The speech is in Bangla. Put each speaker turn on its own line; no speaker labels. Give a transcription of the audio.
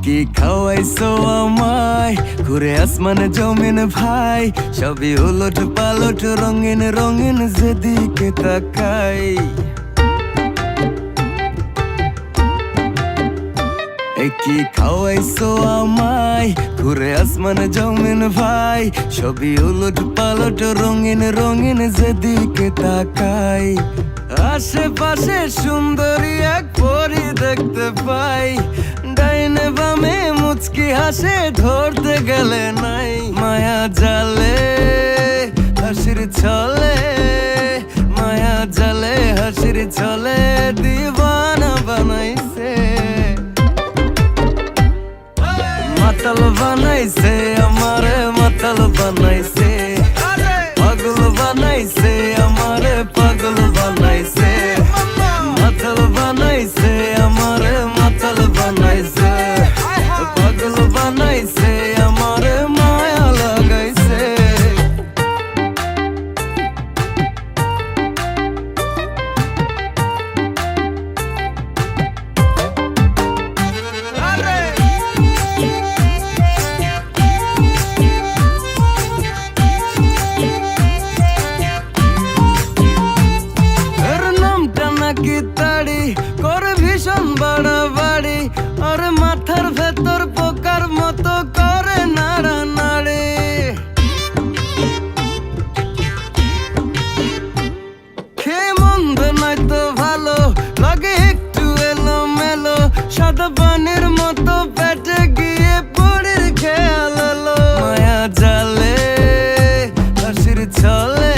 কি খাওয়াইছো আমায় ঘুরে আসমানে জমিন ভাই, সবই উলট পালট রঙিন রঙিন যেদিকে তাকাই। কি খাওয়াইছো আমায় ঘুরে আসমানে জমিন ভাই, সবই উলট পালট রঙিন রঙিন যেদিকে তাকাই। আশেপাশে সুন্দরী এক পরি দেখতে পাই, ডাইনে বামে মুচকি হাসে ধরতে গেলে নাই। মায়া জালে হাসির ছলে, মায়া জালে হাসির ছলে দিবানা বানাইছে। মাতাল বানাইছে আমারে মাতাল বানাইছে, পাগল বানাইছে আমারে পাগল বানাইছে। মাতাল বানাইছে আমারে মাতাল বানাইছে, পাগল বানাইছে আমারে মায়া লাগাইছে। কি তাড়ি করে ভীষণ বাড়াবাড়ি, আর মাথার ভেতর পোকার মতো করে নাড়ানাড়ি। খেয়ে মন্দ নয়তো ভালো লাগে একটু এলো মেলো, সাদা পানির মতো পেটে গিয়ে পড়ির খেয়াল এলো। মায়া জালে হাসির ছলে,